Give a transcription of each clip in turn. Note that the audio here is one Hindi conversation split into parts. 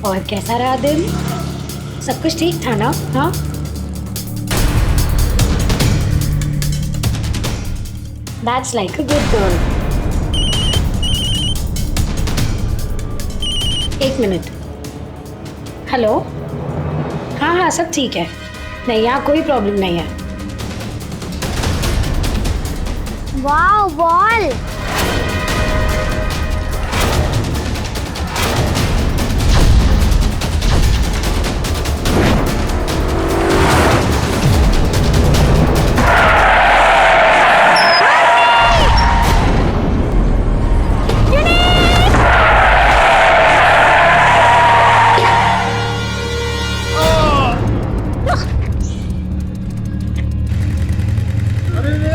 और कैसा रहा दिन? सब कुछ ठीक था ना? हाँ, that's like a good girl. एक मिनट। हेलो, हाँ हाँ सब ठीक है। नहीं, यहाँ कोई प्रॉब्लम नहीं है। Wow ball.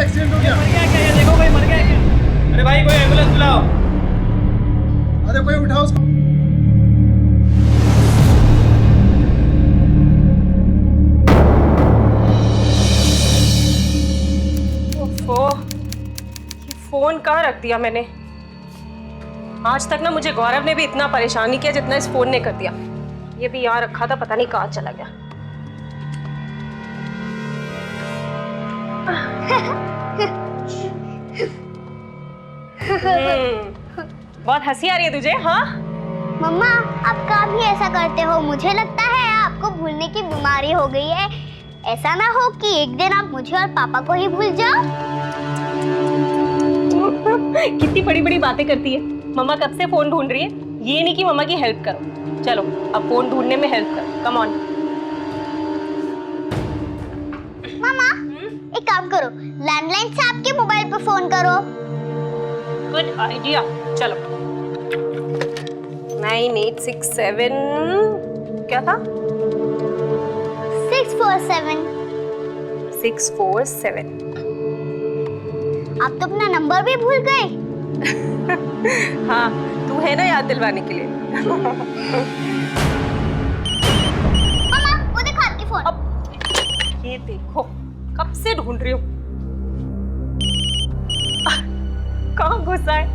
एक्सीडेंट हो गया। मर गया क्या? ये देखो कोई मर गया क्या? अरे भाई कोई एम्बुलेंस बुलाओ। अरे कोई उठाओ उसको। ओफो, ये फोन कहाँ रख दिया मैंने? आज तक ना मुझे गौरव ने भी इतना परेशान नहीं किया जितना इस फोन ने कर दिया। ये भी यहाँ रखा था, पता नहीं कहाँ चला गया। बहुत हंसी आ रही है तुझे? हाँ मम्मा, आप कभी ऐसा करते हो? मुझे लगता है आपको भूलने की बीमारी हो गई है। ऐसा ना हो कि एक दिन आप मुझे और पापा को ही भूल जाओ। कितनी बड़ी बड़ी बातें करती है। मम्मा कब से फोन ढूंढ रही है, ये नहीं कि मम्मा की हेल्प करो। चलो अब फोन ढूंढने में हेल्प करो, कम ऑन। मामा, एक काम करो, लैंडलाइन से आपके मोबाइल पर फोन करो। Good idea. चलो 9867 क्या था? 647। 647। आप तो अपना नंबर भी भूल गए। हाँ, तू है ना याद दिलवाने के लिए। मामा, वो देखो आपकी फोन। अब ये देखो, कब से ढूंढ रही हूँ। कहाँ घुसा है?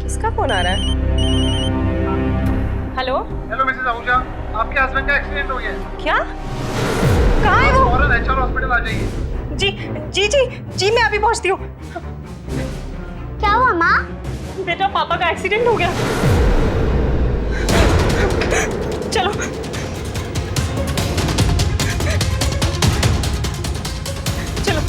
किसका फोन आ रहा है? हेलो हेलो मिसेस आहूजा, आपके हस्बैंड का एक्सीडेंट हो गया है। क्या? कहाँ है वो? फौरन एचआर हॉस्पिटल आ जाइए। जी जी जी जी, मैं अभी पहुंचती हूँ। क्या हुआ माँ? बेटा पापा का एक्सीडेंट हो गया। चलो चलो।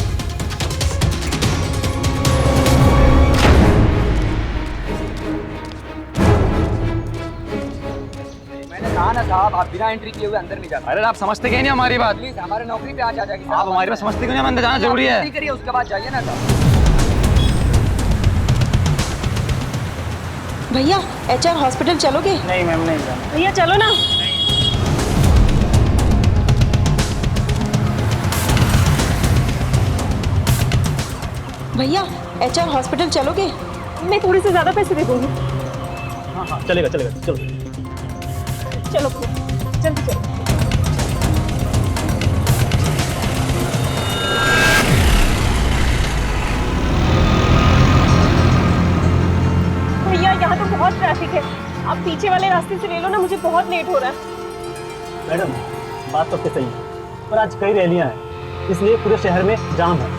मैंने कहा ना साहब, आप बिना एंट्री किए हुए अंदर नहीं जाते। अरे आप समझते क्यों नहीं हमारी बात? प्लीज हमारे नौकरी पे आ जाएगी। आप हमारी बात समझते क्यों नहीं? अंदर जाना जरूरी है। करिए, उसके बाद जाइए ना साहब। भैया एचआर हॉस्पिटल चलोगे? नहीं मैम, नहीं जाना। भैया चलो ना। भैया एचआर हॉस्पिटल चलोगे? मैं थोड़े से ज्यादा पैसे दे दूंगी। हाँ हाँ चलेगा चलेगा, चलो चलो जल्दी चलो। भैया यहाँ तो बहुत ट्रैफिक है, आप पीछे वाले रास्ते से ले लो ना, मुझे बहुत लेट हो रहा है। मैडम बात तो सही है, पर आज कई रैलियां हैं, इसलिए पूरे शहर में जाम है।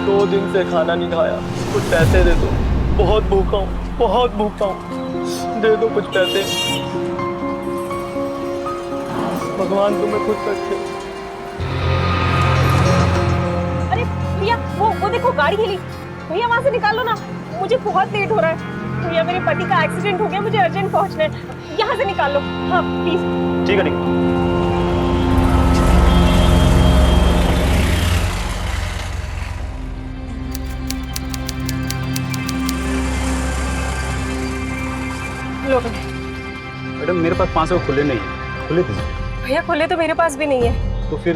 2 दिन से खाना नहीं खाया, कुछ पैसे दे दो। बहुत भूखा हूँ, बहुत भूखा हूँ, दे दो कुछ पैसे। भगवान तुम्हें खुश रखे। अरे भैया वो देखो गाड़ी हिली। भैया वहां से निकाल लो ना, मुझे बहुत लेट हो रहा है। भैया मेरे पति का एक्सीडेंट हो गया, मुझे अर्जेंट पहुंचना है, यहाँ से निकाल लो। हाँ प्लीज। ठीक है ठीक है। लो मैडम मेरे पास 500 खुले नहीं है, खुले दीजिए। भैया, खुले तो मेरे पास भी नहीं है। तो फिर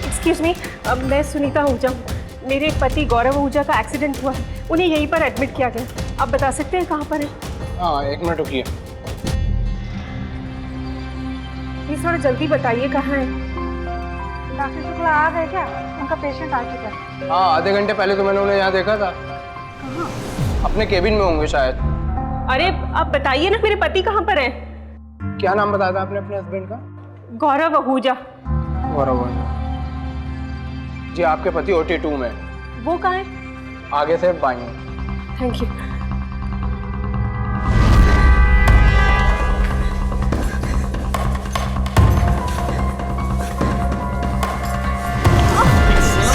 एक्सक्यूज मी, मैं सुनीता आहूजा। मेरे पति गौरव आहूजा का एक्सीडेंट हुआ है, उन्हें यहीं पर एडमिट किया गया। आप बता सकते हैं कहाँ पर है? हाँ 1 मिनट रुकिए। प्लीज थोड़ा जल्दी बताइए कहाँ है। डॉक्टर शुक्ला आ गए क्या? उनका पेशेंट आ चुका है। हाँ, आधे घंटे पहले तो मैंने उन्हें यहाँ देखा था। अपने केबिन में होंगे शायद। अरे आप बताइए ना, मेरे पति कहाँ पर हैं? क्या नाम बताया था आपने अपने हस्बैंड का? गौरव आहूजा। गौरव जी, आपके पति OT2 में। वो कहाँ है? आगे से बाएं। Thank you.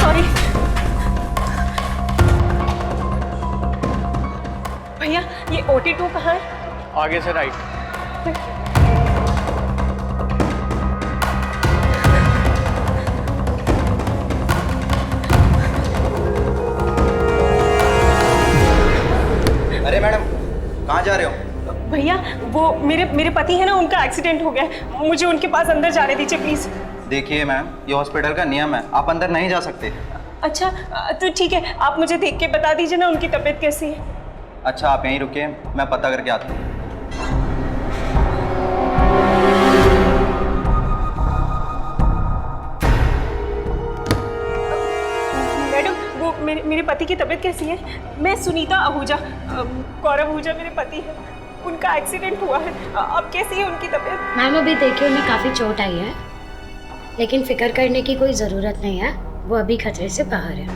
सॉरी भैया, ये OT2 कहाँ है? आगे से राइट। अरे मैडम, कहाँ जा रहे हो? भैया वो मेरे पति है ना, उनका एक्सीडेंट हो गया है, मुझे उनके पास अंदर जाने दीजिए प्लीज। देखिए मैम, ये हॉस्पिटल का नियम है, आप अंदर नहीं जा सकते। अच्छा तो ठीक है, आप मुझे देख के बता दीजिए ना उनकी तबीयत कैसी है। अच्छा, आप यहीं रुकिए, मैं पता करके आता हूँ। मैडम वो मेरे पति की तबीयत कैसी है? मैं सुनीता आहूजा, गौरव आहूजा मेरे पति है, उनका एक्सीडेंट हुआ है। अब कैसी है उनकी तबीयत? मैम अभी देखिए उन्हें काफ़ी चोट आई है, लेकिन फिक्र करने की कोई ज़रूरत नहीं है, वो अभी खतरे से बाहर है,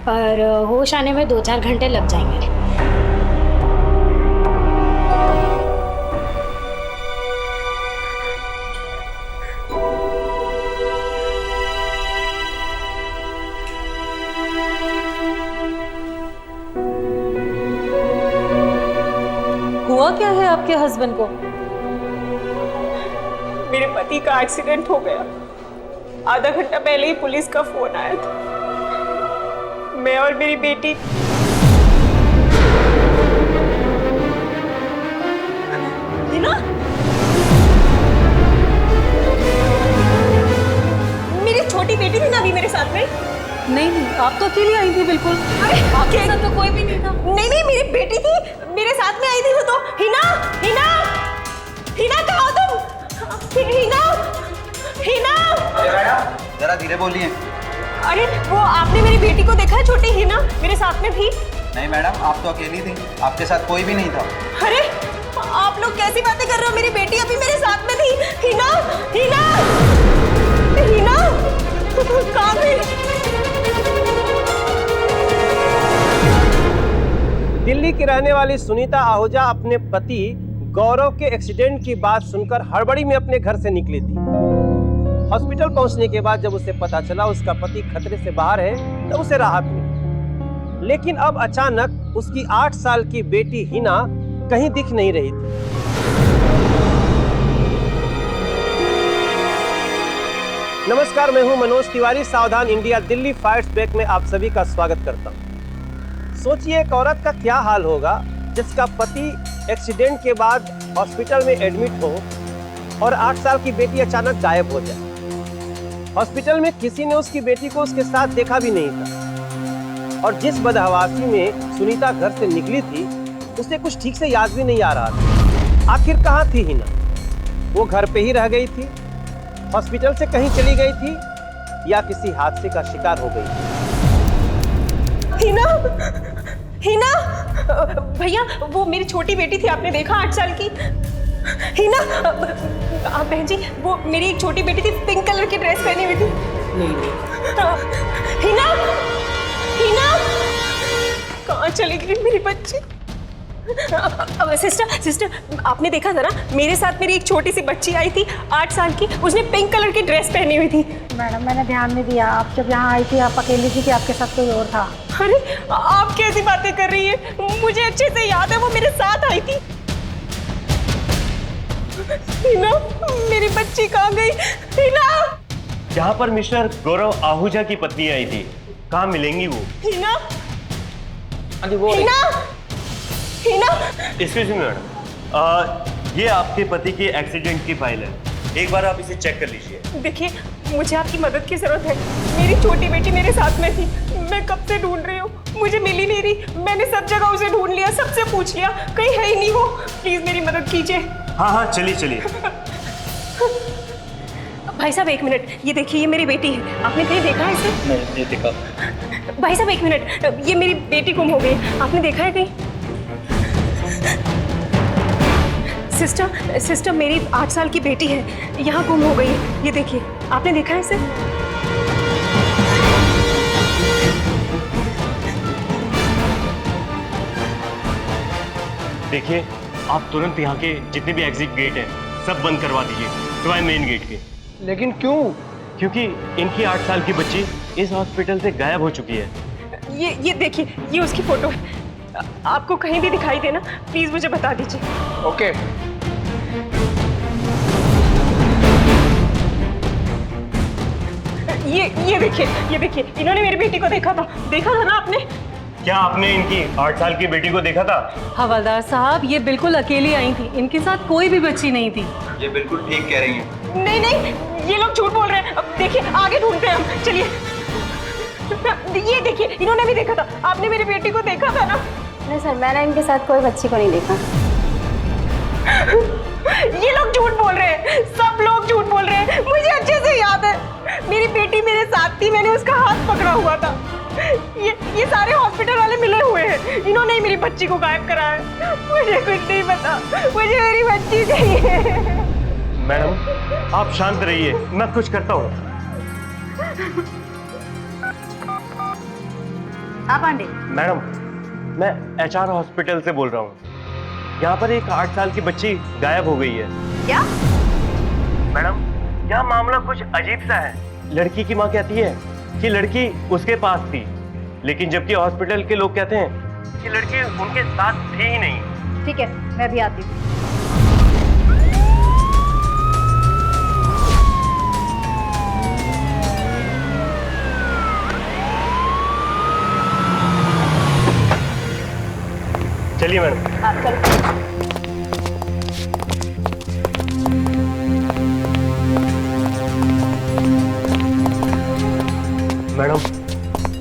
पर होश आने में 2-4 घंटे लग जाएंगे। हुआ क्या है आपके हस्बैंड को? मेरे पति का एक्सीडेंट हो गया। आधा घंटा पहले ही पुलिस का फोन आया था। मैं और मेरी बेटी हिना, मेरी छोटी बेटी थी ना अभी मेरे साथ में। नहीं, आप तो अकेली आई थी बिल्कुल। अरे आपके साथ तो कोई भी नहीं था। नहीं, मेरी बेटी थी, मेरे साथ में आई थी वो तो। हिना कहाँ हो तुम? हिना। अरे मैडम, जरा धीरे बोलिए। अरे वो आपने मेरी बेटी को देखा है? छोटी हिना मेरे साथ में थी। नहीं मैडम, आप तो अकेली थी, आपके साथ कोई भी नहीं था। अरे आप लोग कैसी बातें कर रहे हो? मेरी बेटी अभी मेरे साथ में थी। हिना कहाँ गई? दिल्ली की रहने वाली सुनीता आहूजा अपने पति गौरव के एक्सीडेंट की बात सुनकर हड़बड़ी में अपने घर से निकली थी। हॉस्पिटल पहुंचने के बाद जब उसे पता चला उसका पति खतरे से बाहर है, तो उसे राहत मिली। लेकिन अब अचानक उसकी 8 साल की बेटी हिना कहीं दिख नहीं रही थी। नमस्कार, मैं हूं मनोज तिवारी। सावधान इंडिया दिल्ली फाइट्स बैक में आप सभी का स्वागत करता हूं। सोचिए एक औरत का क्या हाल होगा जिसका पति एक्सीडेंट के बाद हॉस्पिटल में एडमिट हो और 8 साल की बेटी अचानक गायब हो जाए। हॉस्पिटल में किसी ने उसकी बेटी को उसके साथ देखा भी नहीं था, और जिस बदहवासी में सुनीता घर से निकली थी उसे कुछ ठीक से याद भी नहीं आ रहा था। आखिर कहाँ थी हिना? वो घर पे ही रह गई थी, हॉस्पिटल से कहीं चली गई थी, या किसी हादसे का शिकार हो गई? हिना भैया, वो मेरी छोटी बेटी थी, आपने देखा 8 साल की। हिना बहन जी, वो मेरी एक छोटी बेटी थी, पिंक कलर की ड्रेस पहनी हुई थी। नहीं हिना कहाँ चली गई मेरी बच्ची? सिस्टर आपने देखा था ना, मेरे साथ मेरी एक छोटी सी बच्ची आई थी 8 साल की, उसने पिंक कलर की ड्रेस पहनी हुई थी। मैडम मैंने ध्यान नहीं दिया, आप जब यहाँ आई थी आप अकेली थी कि आपके साथ कोई और था? अरे आप कैसी बातें कर रही है? मुझे अच्छे से याद है वो मेरे साथ आई थी। हिना, मेरी बच्ची कहाँ गई? हिना, यहाँ पर मिस्टर गौरव आहूजा की पत्नी आई थी, कहाँ मिलेंगी वो? हिना, वो हिना। एक्सक्यूज मी मैडम, ये आपके पति की एक्सीडेंट की फाइल है, एक बार आप इसे चेक कर लीजिए। देखिए, मुझे आपकी मदद की जरूरत है। मेरी छोटी बेटी मेरे साथ में थी, मैं कब से ढूंढ रही हूँ, मुझे मिल ही नहीं रही। मैंने सब जगह उसे ढूंढ लिया, सबसे पूछ लिया, कहीं है ही नहीं वो। प्लीज मेरी मदद कीजिए। हाँ चलिए भाई साहब एक मिनट, ये देखिए, ये मेरी बेटी है। आपने कहीं देखा है इसे? नहीं देखा। भाई साहब एक मिनट, ये मेरी बेटी गुम हो गई, आपने देखा है कहीं? सिस्टर मेरी 8 साल की बेटी है, यहाँ गुम हो गई है। ये देखिए, आपने देखा है इसे? देखिए, आप तुरंत यहाँ के जितने भी एग्जिट गेट हैं सब बंद करवा दीजिए, सिवाय मेन गेट के। लेकिन क्यों? क्योंकि इनकी 8 साल की बच्ची इस हॉस्पिटल से गायब हो चुकी है। ये देखिए, ये उसकी फोटो है। आपको कहीं भी दिखाई देना, प्लीज मुझे बता दीजिए। ओके। ये देखिए, इन्होंने मेरी बेटी को देखा था ना आपने? क्या आपने इनकी 8 साल की बेटी को देखा था? हवलदार साहब, ये बिल्कुल अकेली आई थी, इनके साथ कोई भी बच्ची नहीं थी। ये बिल्कुल ठीक कह रही हैं। नहीं, ये लोग झूठ बोल रहे हैं। अब देखिए, आगे ढूंढते हैं हम, चलिए। ये देखिए, इन्होंने भी देखा था। आपने मेरी बेटी को देखा था ना? नहीं सर, मैंने इनके साथ कोई बच्ची को नहीं देखा। ये लोग झूठ बोल रहे हैं, सब लोग झूठ बोल रहे हैं। मुझे अच्छे से याद है, मेरी बेटी मेरे साथ थी, मैंने उसका हाथ पकड़ा हुआ था। ये सारे हॉस्पिटल वाले मिले हुए हैं, इन्होंने ही मेरी बच्ची को गायब करा है। मुझे कुछ नहीं पता, मुझे मेरी बच्ची चाहिए। मैडम, आप शांत रहिए, मैं कुछ करता हूँ। आप पांडे? मैडम, मैं HR हॉस्पिटल से बोल रहा हूँ। यहाँ पर एक 8 साल की बच्ची गायब हो गई है। क्या? मैडम, यहाँ मामला कुछ अजीब सा है। लड़की की माँ कहती है कि लड़की उसके पास थी, लेकिन जबकि हॉस्पिटल के लोग कहते हैं कि लड़की उनके साथ थी ही नहीं। ठीक है, मैं भी आती हूँ। चलिए मैडम। मैडम,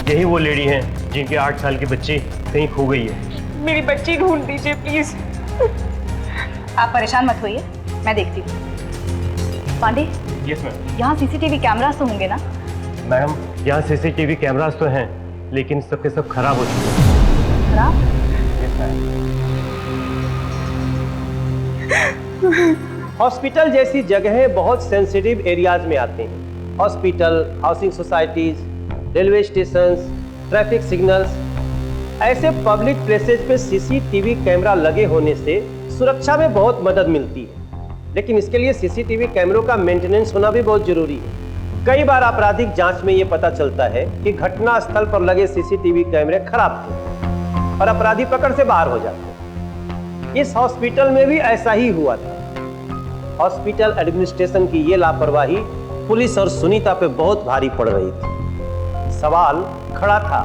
यही वो लेडी हैं जिनकी 8 साल की बच्ची कहीं खो गई है। मेरी बच्ची ढूंढ दीजिए प्लीज। आप परेशान मत होइए, मैं देखती हूँ। Pandey, yes ma'am. यहाँ CCTV कैमरास तो होंगे ना? मैडम, यहाँ CCTV कैमरास तो हैं, लेकिन सबके सब खराब हो चुके हैं। खराब? हॉस्पिटल जैसी जगहें बहुत सेंसिटिव एरियाज में आते हैं। Hospital, housing societies, railway stations, traffic signals, ऐसे पब्लिक प्लेसेस पे CCTV कैमरा लगे होने से सुरक्षा में बहुत मदद मिलती है। लेकिन इसके लिए CCTV कैमरों का मेंटेनेंस होना भी बहुत जरूरी है। कई बार आपराधिक जांच में ये पता चलता है कि घटना स्थल पर लगे CCTV कैमरे खराब थे और अपराधी पकड़ से बाहर हो जाते। इस हॉस्पिटल में भी ऐसा ही हुआ था। हॉस्पिटल एडमिनिस्ट्रेशन की ये लापरवाही पुलिस और सुनीता पे बहुत भारी पड़ रही थी। सवाल खड़ा था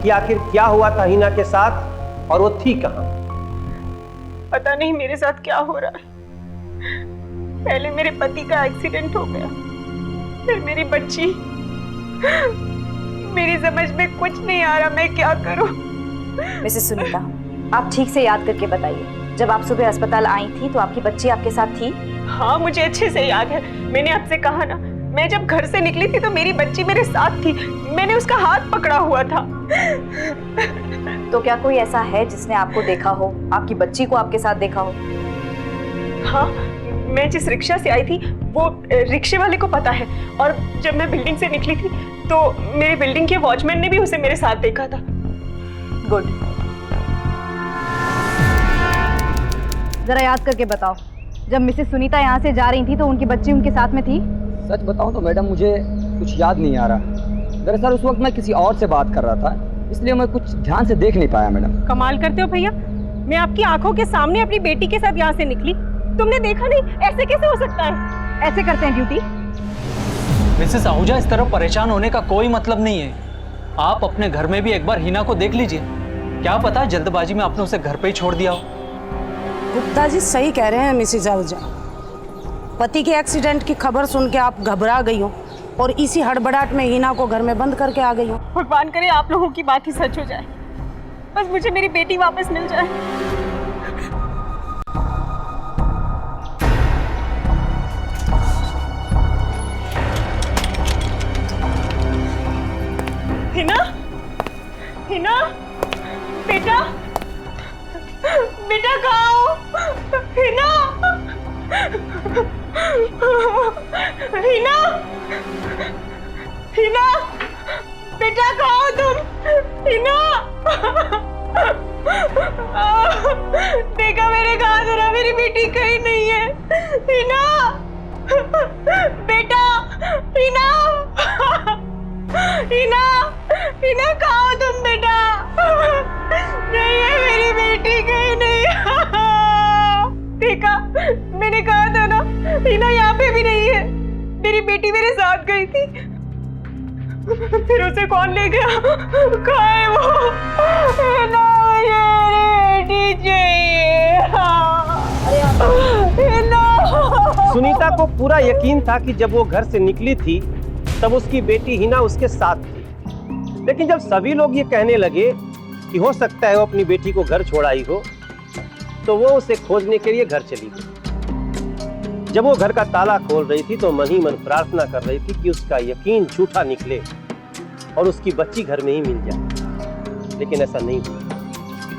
कि आखिर क्या हुआ था हिना के साथ और वो थी कहां? पता नहीं मेरे साथ क्या हो रहा है। पहले मेरे पति का एक्सीडेंट हो गया, फिर मेरी बच्ची। मेरी समझ में कुछ नहीं आ रहा, मैं क्या करूं? मिसेस सुनीता, आप ठीक से याद करके बताइए, जब आप सुबह अस्पताल आई थी तो आपकी बच्ची आपके साथ थी? हाँ, मुझे अच्छे से याद है। मैंने आपसे कहा ना, मैं जब घर से निकली थी तो मेरी बच्ची मेरे साथ थी, मैंने उसका हाथ पकड़ा हुआ था। तो क्या कोई ऐसा है जिसने आपको देखा हो, आपकी बच्ची को आपके साथ देखा हो? हाँ, मैं जिस रिक्शा से आई थी वो रिक्शे वाले को पता है, और जब मैं बिल्डिंग से निकली थी तो मेरे बिल्डिंग के वॉचमैन ने भी उसे मेरे साथ देखा था। गुड। जरा याद करके बताओ, जब मिसेस सुनीता यहाँ से जा रही थी तो उनकी बच्ची उनके साथ में थी? सच बताऊं तो मैडम मुझे कुछ याद नहीं आ रहा। दरअसल उस वक्त मैं किसी और से बात कर रहा था, इसलिए मैं कुछ ध्यान से देख नहीं पाया मैडम। कमाल करते हो भैया, मैं आपकी आंखों के सामने अपनी बेटी के साथ यहाँ से निकली, तुमने देखा नहीं? ऐसे कैसे हो सकता है? ऐसे करते हैं ड्यूटी। मिसेस आहूजा, इस तरह परेशान होने का कोई मतलब नहीं है। आप अपने घर में भी एक बार हिना को देख लीजिए, क्या पता जल्दबाजी में आपने उसे घर पे ही छोड़ दिया हो। गुप्ता जी सही कह रहे हैं मिसेस आहूजा, पति के एक्सीडेंट की खबर सुन के आप घबरा गई हो और इसी हड़बड़ाहट में हिना को घर में बंद करके आ गई हो। भगवान करे आप लोगों की बात ही सच हो जाए, बस मुझे मेरी बेटी वापस मिल जाए। हिना, हिना, बेटा कहाँ हो तुम? हिना, देखा मेरे कहा जरा, मेरी बेटी कहीं नहीं है। हिना, बेटा, हिना, हिना, हिना कहाँ हो तुम बेटा? नहीं है मेरी बेटी कहीं नहीं। देखा, मैंने कहा था ना, हिना यहाँ पे भी नहीं है। मेरी बेटी मेरे साथ गई थी, फिर उसे कौन ले गया? कहाँ है वो? हिना, मुझे बेटी चाहिए। हिना। सुनीता को पूरा यकीन था कि जब वो घर से निकली थी तब उसकी बेटी हिना उसके साथ थी, लेकिन जब सभी लोग ये कहने लगे कि हो सकता है वो अपनी बेटी को घर छोड़ आई हो, तो वो उसे खोजने के लिए घर चली गई। जब वो घर का ताला खोल रही थी तो मन ही मन प्रार्थना कर रही थी कि उसका यकीन झूठा निकले और उसकी बच्ची घर में ही मिल जाए, लेकिन ऐसा नहीं हुआ।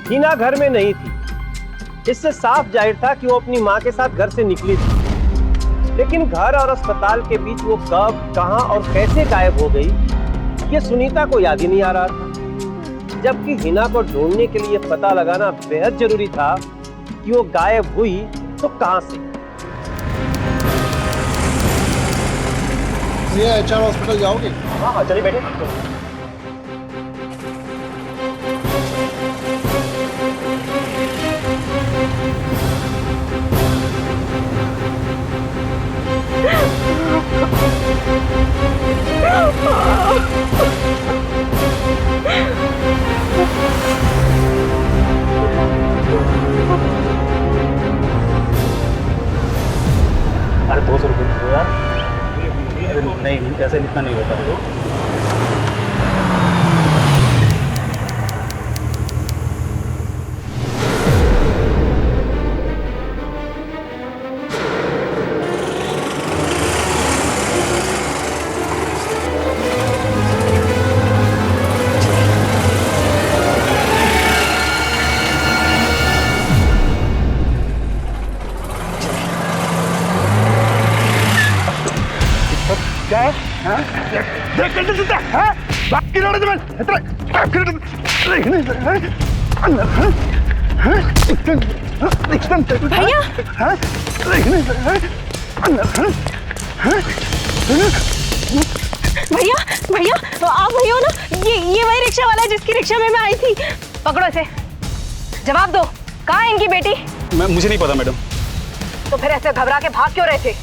हिना घर में नहीं थी। इससे साफ जाहिर था कि वो अपनी माँ के साथ घर से निकली थी, लेकिन घर और अस्पताल के बीच वो कब, कहां और कैसे गायब हो गई, ये सुनीता को याद ही नहीं आ रहा था। जबकि हिना को ढूंढने के लिए पता लगाना बेहद जरूरी था कि वो गायब हुई तो कहां से। ये एचआर हॉस्पिटल जाओगे? हाँ, चलिए बैठे। अरे 200 रुपये दो यार। नहीं, ऐसे इतना नहीं होता। क्या है? देख कर देता है? बाकी लड़े जमान इतना भैया, भैया, भैया, आप भैया हो ना? ये वही रिक्शा वाला है जिसकी रिक्शा में मैं आई थी। पकड़ो इसे, जवाब दो, कहाँ है इनकी बेटी? मुझे नहीं पता मैडम। तो फिर ऐसे घबरा के भाग क्यों रहे थे?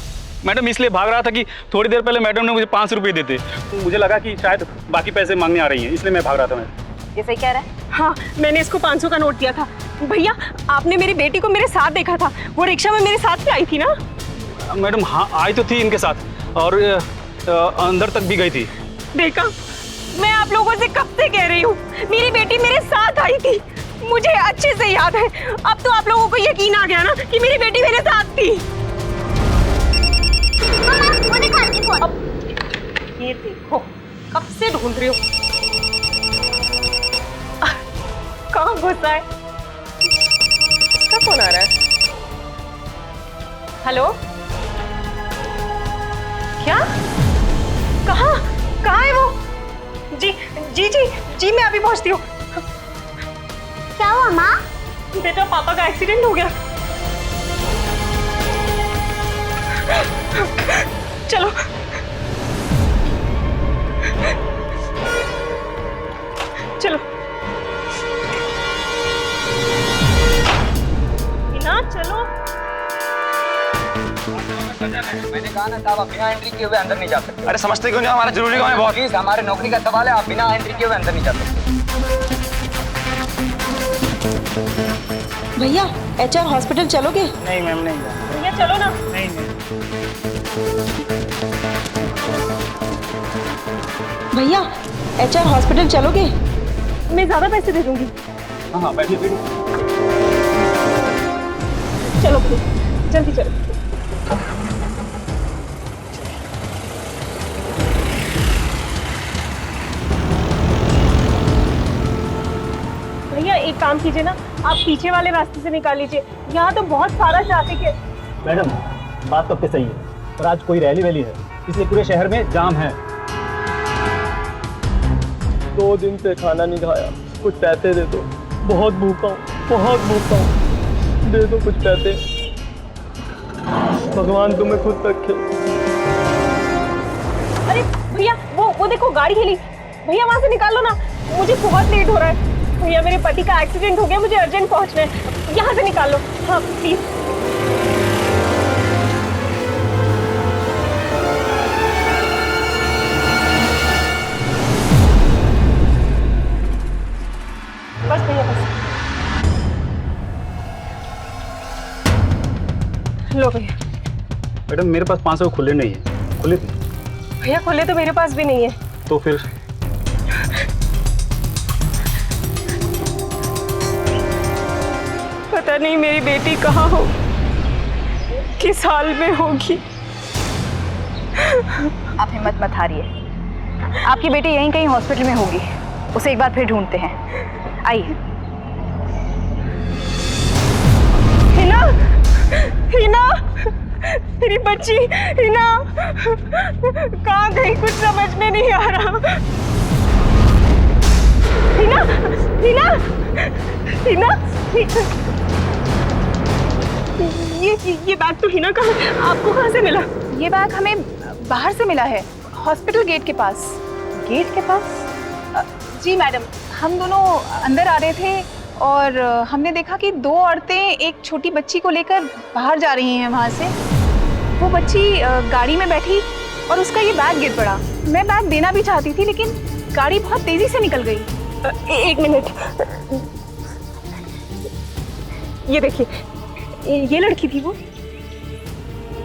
मैडम इसलिए भाग रहा था कि थोड़ी देर पहले मैडम ने मुझे 500 रुपये देते, मुझे लगा कि शायद बाकी पैसे मांगने आ रही हैं, इसलिए मैं भाग रहा था। मैडम ये सही कह रहा है? हाँ, मैंने इसको 500 का नोट दिया था। भैया, आपने मेरी बेटी को मेरे साथ देखा था, वो रिक्शा में मेरे साथ ही आई थी ना? मैडम हाँ, आई तो थी इनके साथ और अंदर तक भी गई थी। देखा, मैं आप लोगों से कब से कह रही हूँ, मेरी बेटी मेरे साथ आई थी, मुझे अच्छे से याद है। अब तो आप लोगों को यकीन आ गया ना कि मेरी बेटी मेरे साथ थी। वो दिखाती फोन। अब ये देखो, कब से ढूंढ रही हूँ, कहाँ घुसा है? इसका फोन आ रहा है। हेलो, क्या? कहाँ कहाँ है वो? जी जी जी जी, मैं अभी पहुंचती हूँ। क्या हुआ माँ? बेटा, पापा का एक्सीडेंट हो गया। चलो चलो हिना, चलो। मैंने कहा ना साहब, आप बिना एंट्री किए हुए अंदर नहीं जा सकते। अरे समझते क्यों नहीं, हमारा जरूरी काम है बहुत। प्लीज, हमारे नौकरी का सवाल है, आप बिना एंट्री किए हुए अंदर नहीं जा सकते। भैया, एचआर हॉस्पिटल चलोगे? नहीं मैम, नहीं जा। भैया चलो ना। नहीं नहीं। भैया, एचआर हॉस्पिटल चलोगे? मैं ज्यादा पैसे दे दूंगी। हाँ हाँ, बैठिए बैठिए। चलो जल्दी चलो। भैया एक काम कीजिए ना, आप पीछे वाले रास्ते से निकाल लीजिए, यहाँ तो बहुत सारा ट्रैफिक है। मैडम बात तो आपकी सही है, पर आज कोई रैली वैली है, इसलिए पूरे शहर में जाम है। 2 दिन से खाना नहीं खाया, कुछ पैसे दे दो, बहुत भूखा हूँ, बहुत भूखा हूँ, दे दो कुछ पैसे, भगवान तुम्हें खुद रखे। अरे भैया वो देखो गाड़ी हिली, भैया वहां से निकालो ना, मुझे बहुत लेट हो रहा है। भैया मेरे पति का एक्सीडेंट हो गया, मुझे अर्जेंट पहुंचना है, यहाँ से निकालो। हाँ प्लीज। बस भैया बस। लो भैया। मैडम मेरे पास 500 खुले नहीं है, खुले थे। भैया खुले तो मेरे पास भी नहीं है। तो फिर पता नहीं मेरी बेटी कहाँ हो, किस हाल में होगी। आप हिम्मत मत हारिए, आपकी बेटी यहीं कहीं हॉस्पिटल में होगी, उसे एक बार फिर ढूंढते हैं। आइए। हिना, हिना, मेरी बच्ची हिना कहाँ गई, कुछ समझ में नहीं आ रहा। हिना, हिना, हिना, ये बैग तो हिना का है, आपको कहाँ से मिला? ये बैग हमें बाहर से मिला है, हॉस्पिटल गेट के पास। गेट के पास? जी मैडम, हम दोनों अंदर आ रहे थे और हमने देखा कि 2 औरतें एक छोटी बच्ची को लेकर बाहर जा रही हैं वहाँ से। वो बच्ची गाड़ी में बैठी और उसका ये बैग गिर पड़ा। मैं बैग देना भी चाहती थी लेकिन गाड़ी बहुत तेजी से निकल गई। एक मिनट, ये देखिए, ये लड़की थी वो?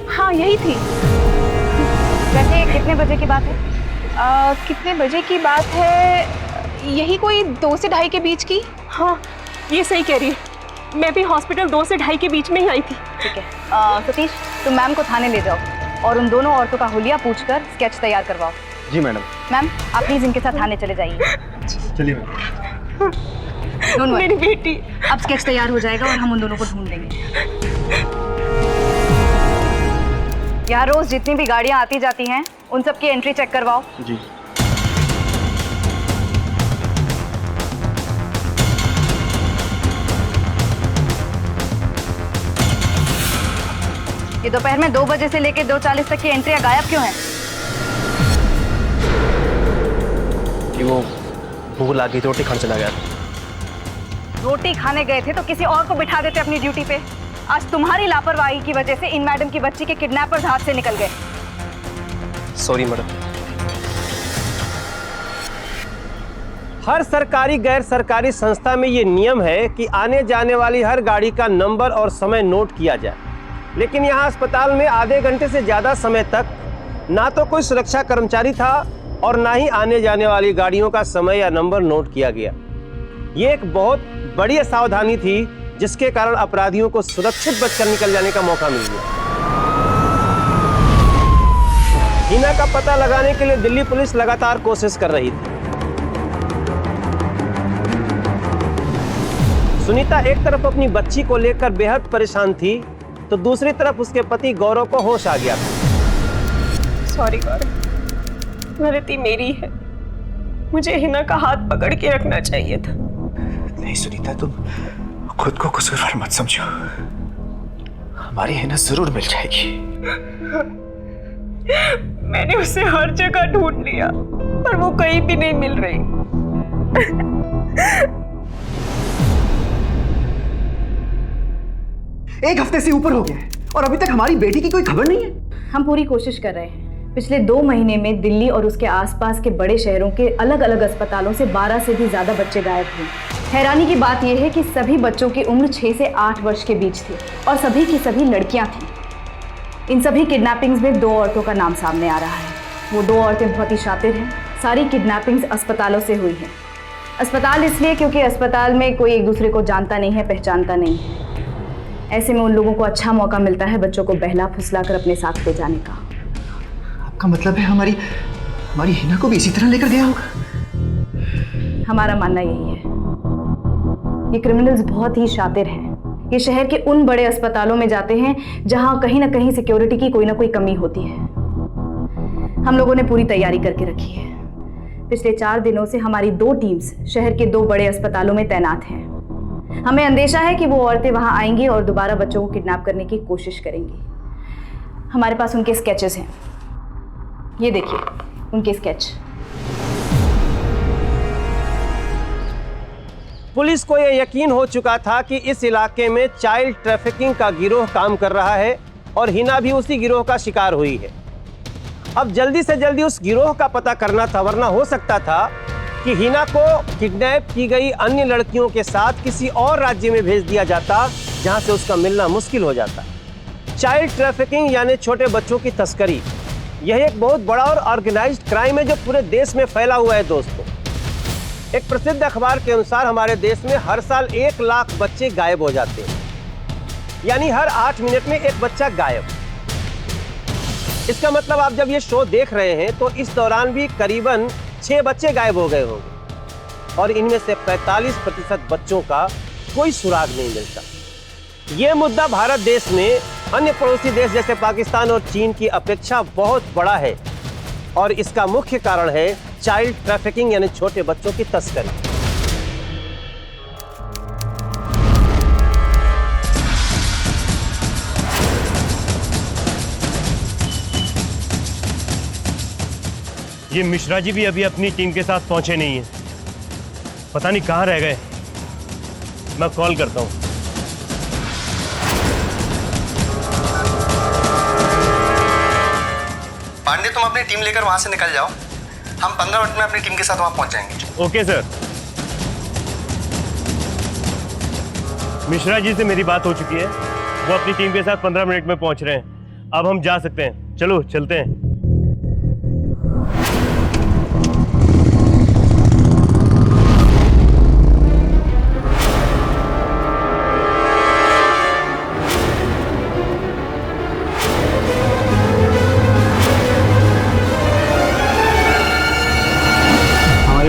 हाँ यही थी। वैसे कितने बजे की बात है? कितने बजे की बात है? यही कोई 2 से 2:30 के बीच की। हाँ ये सही कह रही है, मैं भी हॉस्पिटल 2 से 2:30 के बीच में ही आई थी। ठीक है सतीश, तुम मैम को थाने ले जाओ और उन दोनों औरतों का हुलिया पूछकर स्केच तैयार करवाओ। जी मैडम। मैम आप प्लीज इनके साथ थाने चले जाइए। चलिए मैम। मेरी बेटी। अब स्केच तैयार हो जाएगा और हम उन दोनों को ढूंढ लेंगे। यहाँ रोज जितनी भी गाड़ियाँ आती जाती हैं उन सब की एंट्री चेक करवाओ। जी। ये दोपहर में 2 बजे से लेकर 2:40 तक की एंट्रियां गायब क्यों हैं? कि वो भूख लगी थी, रोटी खाने चला गया। रोटी खाने गए थे तो किसी और को बिठा देते अपनी ड्यूटी पे। आज तुम्हारी लापरवाही की वजह से इन मैडम की बच्ची के किडनैपर्स हाथ से निकल गए। Sorry madam. हर सरकारी गैर सरकारी संस्था में ये नियम है कि आने जाने वाली हर गाड़ी का नंबर और समय नोट किया जाए, लेकिन यहाँ अस्पताल में आधे घंटे से ज़्यादा समय तक ना तो कोई सुरक्षा कर्मचारी था और ना ही आने जाने वाली गाड़ियों का समय या नंबर नोट किया गया। ये एक बहुत बड़ी असावधानी थी जिसके कारण अपराधियों को सुरक्षित बचकर निकल जाने का मौका मिल गया। हिना का पता लगाने के लिए दिल्ली पुलिस लगातार कोशिश कर रही थी। सुनीता एक तरफ अपनी बच्ची को लेकर बेहद परेशान थी तो दूसरी तरफ उसके पति गौरव को होश आ गया था। सॉरी गौरव, गलती मेरी है, मुझे हिना का हाथ पकड़ के रखना चाहिए था। नहीं सुनीता, तुम खुद को कसूरवार मत समझो, हमारी हिना जरूर मिल जाएगी। मैंने उसे हर जगह ढूंढ लिया पर वो कहीं भी नहीं मिल रही। एक हफ्ते से ऊपर हो गया है और अभी तक हमारी बेटी की कोई खबर नहीं है। हम पूरी कोशिश कर रहे हैं। पिछले 2 महीने में दिल्ली और उसके आसपास के बड़े शहरों के अलग अलग अस्पतालों से 12 से भी ज्यादा बच्चे गायब हुए। हैरानी की बात यह है कि सभी बच्चों की उम्र 6 से 8 वर्ष के बीच थी और सभी की सभी लड़कियां थीं। इन सभी किडनैपिंग्स में 2 औरतों का नाम सामने आ रहा है। वो 2 औरतें बहुत ही शातिर हैं। सारी किडनैपिंग्स अस्पतालों से हुई हैं। अस्पताल इसलिए क्योंकि अस्पताल में कोई एक दूसरे को जानता नहीं है, पहचानता नहीं है। ऐसे में उन लोगों को अच्छा मौका मिलता है बच्चों को बहला फुसला कर अपने साथ ले जाने का। आपका मतलब है हमारी हिना को भी इसी तरह लेकर गया होगा? हमारा मानना यही है। ये क्रिमिनल्स बहुत ही शातिर हैं। ये शहर के उन बड़े अस्पतालों में जाते हैं जहां कहीं ना कहीं सिक्योरिटी की कोई ना कोई कमी होती है। हम लोगों ने पूरी तैयारी करके रखी है। पिछले 4 दिनों से हमारी 2 टीम्स शहर के 2 बड़े अस्पतालों में तैनात हैं। हमें अंदेशा है कि वो औरतें वहां आएंगी और दोबारा बच्चों को किडनैप करने की कोशिश करेंगी। हमारे पास उनके स्केचेस हैं, ये देखिए उनके स्केच। पुलिस को यह यकीन हो चुका था कि इस इलाके में चाइल्ड ट्रैफिकिंग का गिरोह काम कर रहा है और हिना भी उसी गिरोह का शिकार हुई है। अब जल्दी से जल्दी उस गिरोह का पता करना था, वरना हो सकता था कि हिना को किडनैप की गई अन्य लड़कियों के साथ किसी और राज्य में भेज दिया जाता जहां से उसका मिलना मुश्किल हो जाता। चाइल्ड ट्रैफिकिंग यानी छोटे बच्चों की तस्करी, यह एक बहुत बड़ा और ऑर्गेनाइज्ड क्राइम है जो पूरे देश में फैला हुआ है दोस्तों। एक प्रसिद्ध अखबार के अनुसार हमारे देश में हर साल 1 लाख बच्चे गायब हो जाते हैं, यानी हर 8 मिनट में एक बच्चा गायब। इसका मतलब आप जब ये शो देख रहे हैं तो इस दौरान भी करीबन 6 बच्चे गायब हो गए होंगे और इनमें से 45% बच्चों का कोई सुराग नहीं मिलता। ये मुद्दा भारत देश में अन्य पड़ोसी देश जैसे पाकिस्तान और चीन की अपेक्षा बहुत बड़ा है और इसका मुख्य कारण है चाइल्ड ट्रैफिकिंग यानी छोटे बच्चों की तस्करी। ये मिश्रा जी भी अभी अपनी टीम के साथ पहुंचे नहीं हैं। पता नहीं कहां रह गए। मैं कॉल करता हूं। पांडे, तुम अपनी टीम लेकर वहां से निकल जाओ। हम 15 मिनट में अपनी टीम के साथ वहां पहुंच जाएंगे। Okay sir. मिश्रा जी से मेरी बात हो चुकी है, वो अपनी टीम के साथ 15 मिनट में पहुंच रहे हैं। अब हम जा सकते हैं। चलो चलते हैं।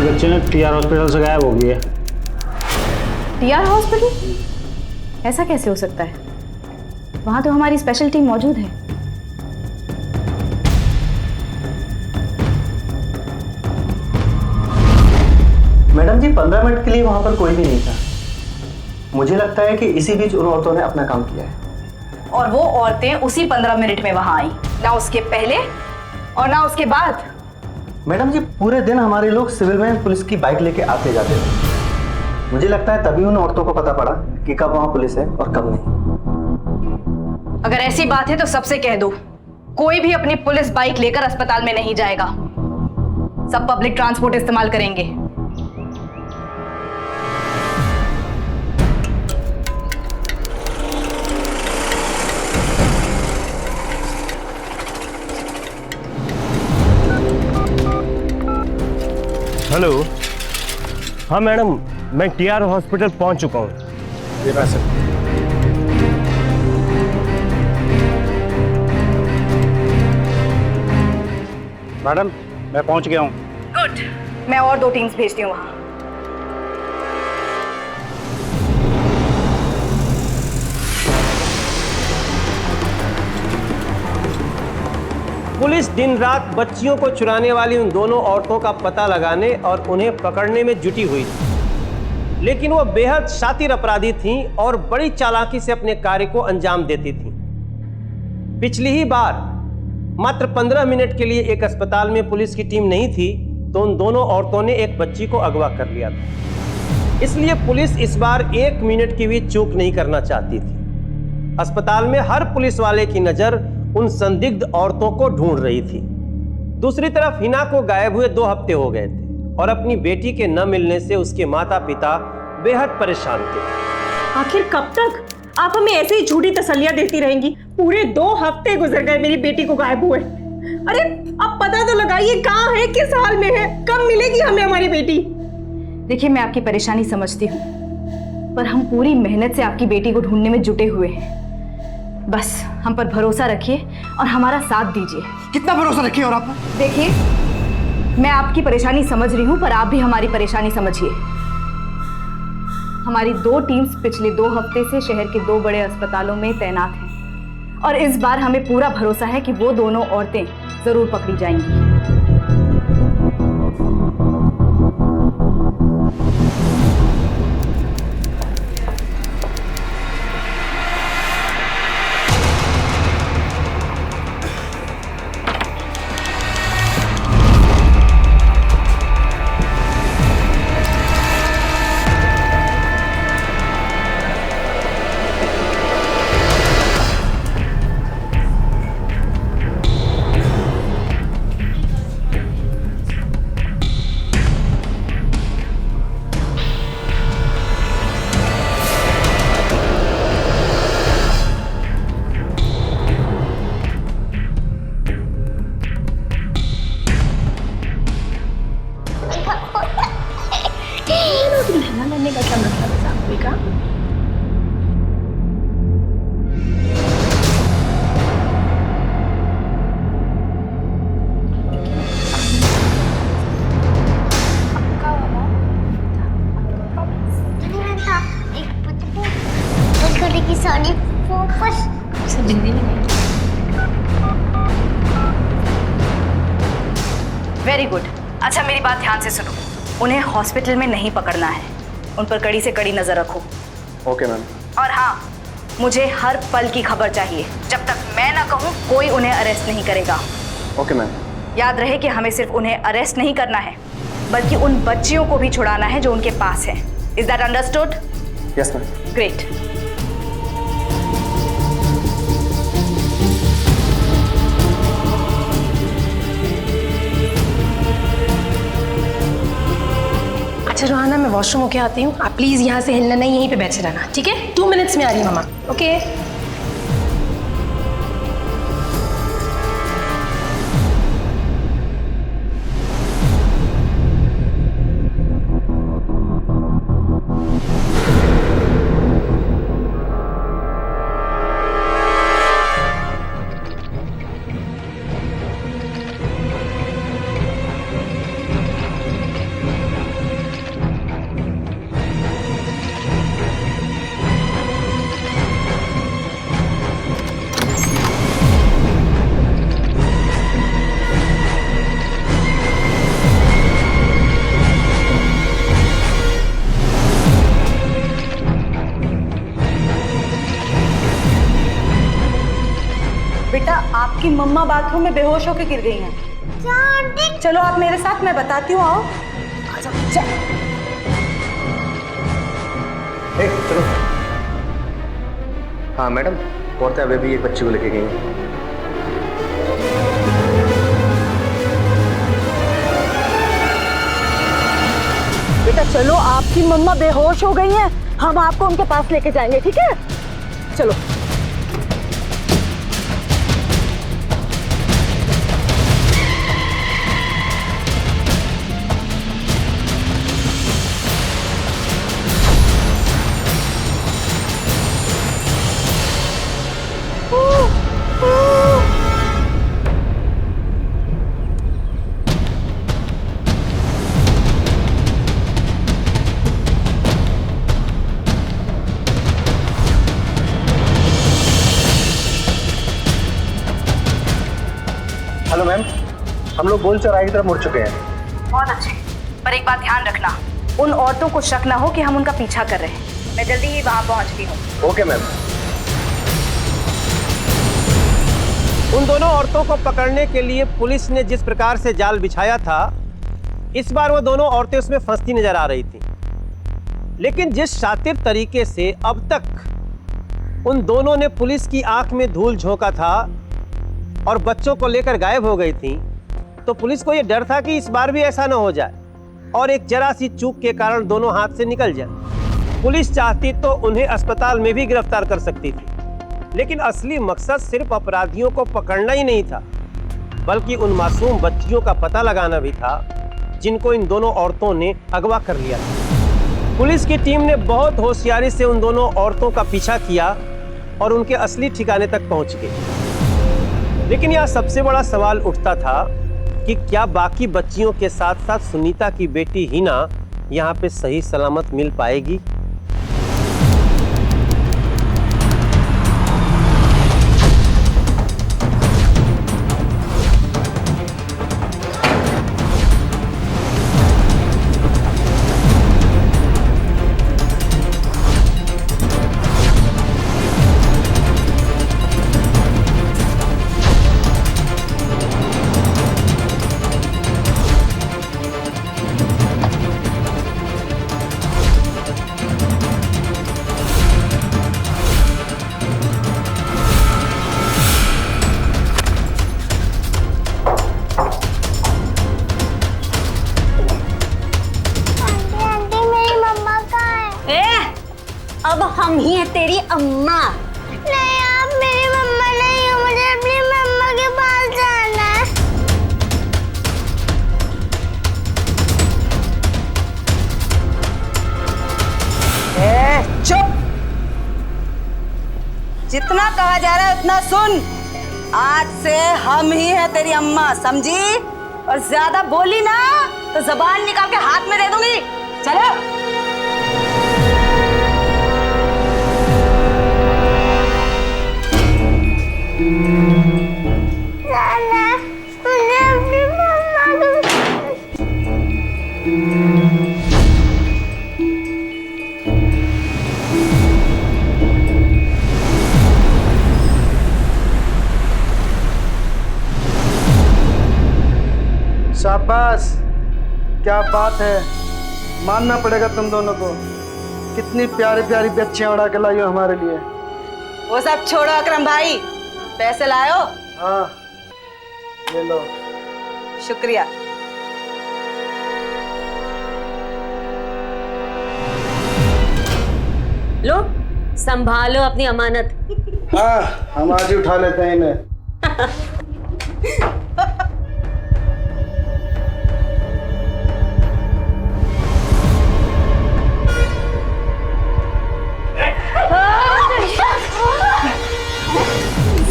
बच्चे ने टीआर हॉस्पिटल से गायब हो गई है। TR hospital? ऐसा कैसे हो सकता है? वहां तो हमारी स्पेशल टीम मौजूद है। मैडम जी, 15 मिनट के लिए वहां पर कोई भी नहीं था। मुझे लगता है कि इसी बीच उन औरतों ने अपना काम किया है। और वो औरतें उसी 15 मिनट में वहां आई, ना उसके पहले और ना उसके बाद। मैडम जी, पूरे दिन हमारे लोग सिविल में पुलिस की बाइक लेके आते जाते थे। मुझे लगता है तभी उन औरतों को पता पड़ा कि कब वहां पुलिस है और कब नहीं। अगर ऐसी बात है तो सबसे कह दो, कोई भी अपनी पुलिस बाइक लेकर अस्पताल में नहीं जाएगा। सब पब्लिक ट्रांसपोर्ट इस्तेमाल करेंगे। हेलो। हाँ मैडम, मैं टीआर हॉस्पिटल पहुंच चुका हूँ। ये पैसे। मैडम, मैं पहुंच गया हूँ। गुड। मैं और 2 टीम्स भेजती हूँ वहां। पुलिस दिन रात बच्चियों को चुराने वाली उन दोनों औरतों का पता लगाने और उन्हें पकड़ने में जुटी हुई थी, लेकिन वो बेहद शातिर अपराधी थीं और बड़ी चालाकी से अपने कार्य को अंजाम देती थीं। पिछली ही बार मात्र 15 मिनट के लिए एक अस्पताल में पुलिस की टीम नहीं थी तो उन दोनों औरतों ने एक बच्ची को अगवा कर लिया था। इसलिए पुलिस इस बार 1 मिनट की भी चूक नहीं करना चाहती थी। अस्पताल में हर पुलिस वाले की नजर उन संदिग्ध औरतों को ढूंढ रही थी। दूसरी तरफ हिना को गायब हुए 2 हफ्ते हो गए थे और अपनी बेटी के न मिलने से उसके माता पिता बेहद परेशान थे। आखिर कब तक आप हमें ऐसे ही झूठी तसल्लियां देती रहेंगी? पूरे 2 हफ्ते गुजर गए मेरी बेटी को गायब हुए। अरे अब पता तो लगाइए कहाँ है, किस हाल में है, कब मिलेगी हमें हमारी बेटी? देखिए, मैं आपकी परेशानी समझती हूँ, पर हम पूरी मेहनत से आपकी बेटी को ढूंढने में जुटे हुए हैं। बस हम पर भरोसा रखिए और हमारा साथ दीजिए। कितना भरोसा रखिए? और आप देखिए, मैं आपकी परेशानी समझ रही हूँ, पर आप भी हमारी परेशानी समझिए। हमारी 2 टीम्स पिछले 2 हफ्ते से शहर के 2 बड़े अस्पतालों में तैनात हैं और इस बार हमें पूरा भरोसा है कि वो दोनों औरतें जरूर पकड़ी जाएंगी। Very good. अच्छा मेरी बात ध्यान से सुनो, उन्हें हॉस्पिटल में नहीं पकड़ना है, उन पर कड़ी से कड़ी नजर रखो। Okay ma'am. और हाँ, मुझे हर पल की खबर चाहिए। जब तक मैं ना कहूँ कोई उन्हें अरेस्ट नहीं करेगा। Okay ma'am. याद रहे कि हमें सिर्फ उन्हें अरेस्ट नहीं करना है, बल्कि उन बच्चियों को भी छुड़ाना है जो उनके पास है। Is that understood? Yes ma'am. Great. अच्छा रोहाना, मैं वॉशरूम होके आती हूँ, आप प्लीज़ यहाँ से हिलना नहीं, यहीं पे बैठे रहना, ठीक है? 2 मिनट्स में आ रही हूँ मामा। ओके। बेटा, आपकी मम्मा बाथरूम में बेहोश होकर गिर गई हैं। चलो आप मेरे साथ, मैं बताती हूँ, आओ। चलो। हाँ मैडम, औरतें अभी भी एक बच्ची को लेके गई हैं। बेटा चलो, आपकी मम्मा बेहोश हो गई हैं, हम आपको उनके पास लेके जाएंगे, ठीक है? चलो। हेलो मैम, हम लोग गोल चौराहे की तरफ मुड़ चुके हैं। बहुत अच्छे, पर एक बात ध्यान रखना, उन औरतों को शक ना हो कि हम उनका पीछा कर रहे हैं। मैं जल्दी ही वहां पहुंचती हूँ। Okay ma'am. उन दोनों औरतों को पकड़ने के लिए पुलिस ने जिस प्रकार से जाल बिछाया था, इस बार वो दोनों औरतें उसमें फंसती नजर आ रही थी। लेकिन जिस शातिर तरीके से अब तक उन दोनों ने पुलिस की आंख में धूल झोंका था और बच्चों को लेकर गायब हो गई थी, तो पुलिस को यह डर था कि इस बार भी ऐसा न हो जाए और एक जरा सी चूक के कारण दोनों हाथ से निकल जाए। पुलिस चाहती तो उन्हें अस्पताल में भी गिरफ्तार कर सकती थी, लेकिन असली मकसद सिर्फ अपराधियों को पकड़ना ही नहीं था, बल्कि उन मासूम बच्चियों का पता लगाना भी था जिनको इन दोनों औरतों ने अगवा कर लिया था। पुलिस की टीम ने बहुत होशियारी से उन दोनों औरतों का पीछा किया और उनके असली ठिकाने तक पहुंच गए। लेकिन यह सबसे बड़ा सवाल उठता था कि क्या बाकी बच्चियों के साथ साथ सुनीता की बेटी हिना यहाँ पे सही सलामत मिल पाएगी? है तेरी अम्मा। नहीं, आप मेरी मम्मा नहीं हो, मुझे अपनी मम्मा के पास जाना है। चुप! जितना कहा जा रहा है उतना सुन। आज से हम ही हैं तेरी अम्मा, समझी? और ज्यादा बोली ना तो जबान निकाल के हाथ में दे दूंगी। चलो। नाना, मुझे अपनी मम्मा शाबाश, क्या बात है, मानना पड़ेगा तुम दोनों को। कितनी प्यारी प्यारी बच्चियां उड़ा के लाई हो हमारे लिए। वो सब छोड़ो अकरम भाई, पैसे लायो? हाँ, ले लो। शुक्रिया। लो, संभालो अपनी अमानत। हाँ, हम आज ही उठा लेते हैं इन्हें।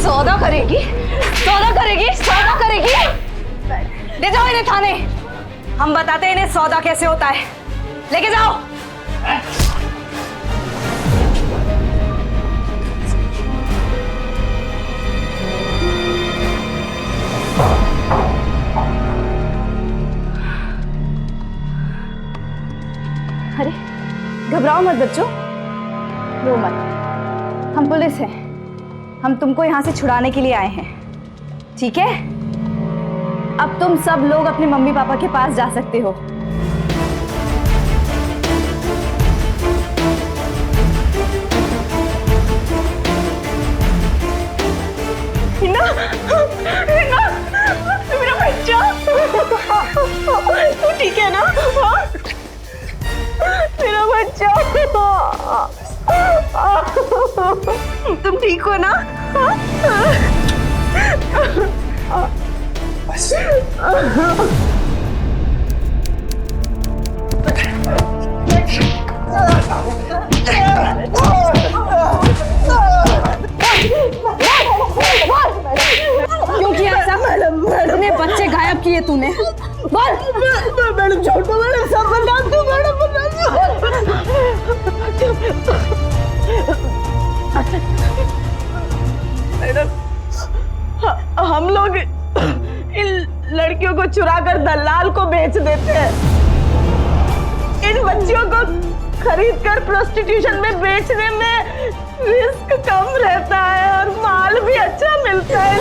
सौदा करेगी, सौदा करेगी, सौदा करेगी। ले जाओ इन्हें थाने, हम बताते हैं इन्हें सौदा कैसे होता है। लेके जाओ। अरे घबराओ मत बच्चों, रो मत, हम पुलिस हैं, हम तुमको यहाँ से छुड़ाने के लिए आए हैं, ठीक है? अब तुम सब लोग अपने मम्मी पापा के पास जा सकते हो। हिना, हिना, मेरा बच्चा, तू ठीक है ना? हाँ? मेरा बच्चा, तुम ठीक हो ना? बस। क्यों किया ऐसा? कितने बच्चे गायब किए तूने? बोल। मैडम छोड़ दो, मैडम सब बता दो, मैडम बता दो। मैडम, हम लोग इन लड़कियों को चुराकर दलाल को बेच देते हैं। इन बच्चियों को खरीदकर प्रोस्टिट्यूशन में बेचने में रिस्क कम रहता है और माल भी अच्छा मिलता है।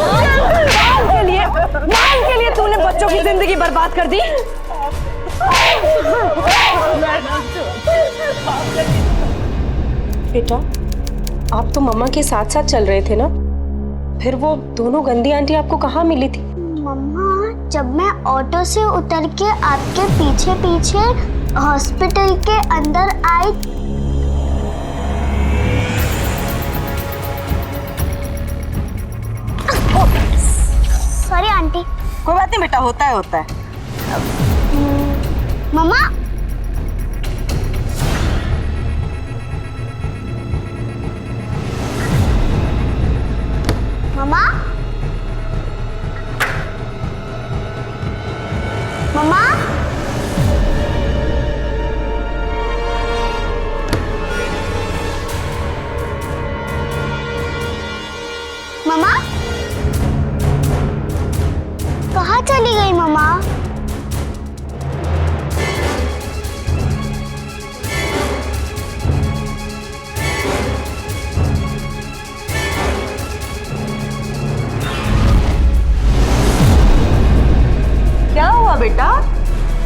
माल के लिए तूने बच्चों की जिंदगी बर्बाद कर दी। बेटा, आप तो मम्मा के साथ साथ चल रहे थे ना? फिर वो दोनों गंदी आंटी आपको कहाँ मिली थी? मम्मा, जब मैं ऑटो से उतर के आपके पीछे पीछे हॉस्पिटल के अंदर आई, सॉरी आंटी। कोई बात नहीं बेटा, होता है होता है। मम्मा, मम्मा, मम्मा, मम्मा, कहाँ चली गई मम्मा? क्या हुआ बेटा,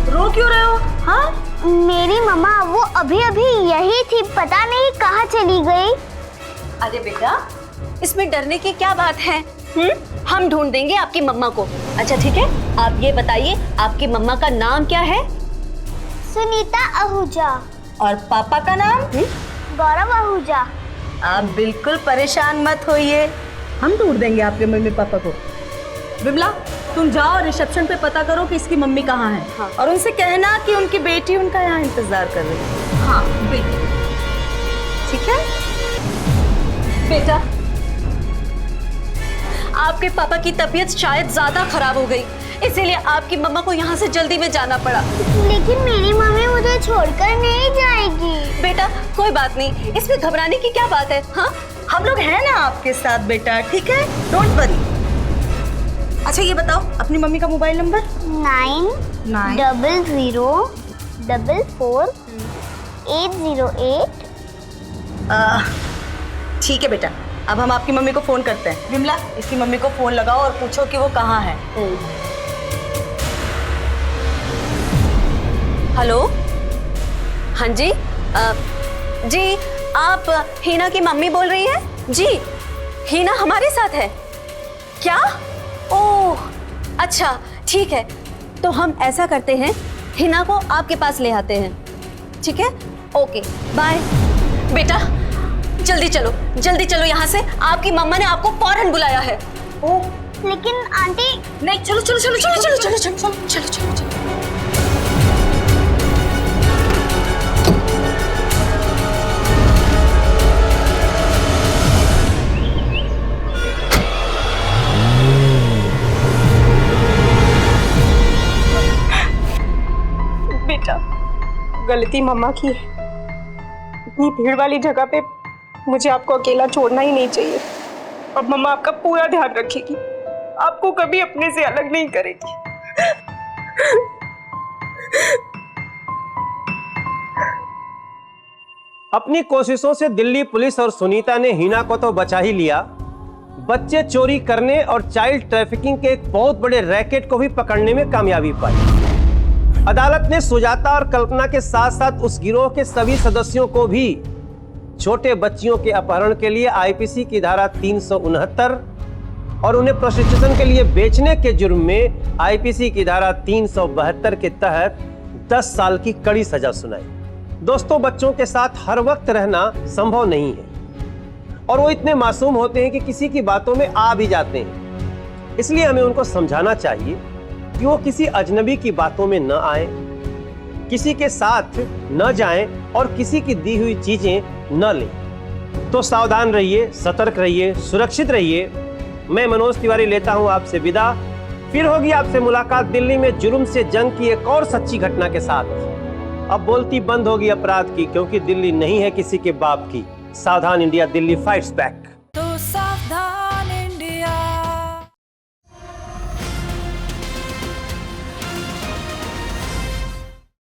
रो क्यों रहे हो? हाँ, मेरी मम्मा वो अभी अभी यही थी, पता नहीं कहाँ चली गई। अरे बेटा, इसमें डरने की क्या बात है? हम ढूंढ देंगे आपकी मम्मा को। अच्छा ठीक है, आप ये बताइए आपकी मम्मा का नाम क्या है? सुनीता आहूजा। और पापा का नाम? गौरव आहूजा। आप बिल्कुल परेशान मत होइए, हम ढूंढ देंगे आपके मम्मी पापा को। विमला, तुम जाओ रिसेप्शन पे पता करो कि इसकी मम्मी कहाँ है। हाँ। और उनसे कहना कि उनकी बेटी उनका यहाँ इंतजार कर रही है। हाँ बिल्कुल, ठीक है। बेटा, आपके पापा की तबीयत शायद ज्यादा खराब हो गई, इसीलिए आपकी मम्मा को यहाँ से जल्दी में जाना पड़ा। लेकिन मेरी मम्मी मुझे छोड़कर नहीं जाएगी। बेटा कोई बात नहीं, इसमें घबराने की क्या बात है। हाँ, हम लोग हैं ना आपके साथ बेटा, ठीक है, डोंट वरी। अच्छा ये बताओ अपनी मम्मी का मोबाइल नंबर। 90044 ठीक है बेटा, अब हम आपकी मम्मी को फोन करते हैं। विमला, इसकी मम्मी को फोन लगाओ और पूछो कि वो कहाँ है। हेलो, हाँ जी, जी आप हीना की मम्मी बोल रही हैं? जी, हीना हमारे साथ है क्या? ओह अच्छा, ठीक है, तो हम ऐसा करते हैं, हीना को आपके पास ले आते हैं, ठीक है? Okay bye. बेटा जल्दी चलो यहाँ से, आपकी मम्मा ने आपको फौरन बुलाया है। ओह लेकिन आंटी। नहीं, चलो। बेटा, गलती मम्मा की है। इतनी भीड़ वाली जगह पे मुझे आपको अकेला छोड़ना ही नहीं चाहिए। अब मम्मा आपका पूरा ध्यान रखेगी, आपको कभी अपने से अलग नहीं करेगी। अपनी कोशिशों से दिल्ली पुलिस और सुनीता ने हीना को तो बचा ही लिया, बच्चे चोरी करने और चाइल्ड ट्रैफिकिंग के एक बहुत बड़े रैकेट को भी पकड़ने में कामयाबी पाई। अदालत ने सुजाता और कल्पना के साथ साथ उस गिरोह के सभी सदस्यों को भी छोटे बच्चियों के अपहरण के लिए आईपीसी की धारा 369 और उन्हें प्रोस्टिट्यूशन के लिए बेचने के जुर्म में आईपीसी की धारा 372 के तहत 10 साल की कड़ी सजा सुनाई। दोस्तों, बच्चों के साथ हर वक्त रहना संभव नहीं है और वो इतने मासूम होते हैं कि किसी की बातों में आ भी जाते हैं। इसलिए हमें उनको समझाना चाहिए कि वो किसी अजनबी की बातों में न आए, किसी के साथ न जाएं और किसी की दी हुई चीजें न लें। तो सावधान रहिए, सतर्क रहिए, सुरक्षित रहिए। मैं मनोज तिवारी लेता हूं आपसे विदा। फिर होगी आपसे मुलाकात दिल्ली में जुर्म से जंग की एक और सच्ची घटना के साथ। अब बोलती बंद होगी अपराध की, क्योंकि दिल्ली नहीं है किसी के बाप की। सावधान इंडिया, दिल्ली फाइट्स बैक।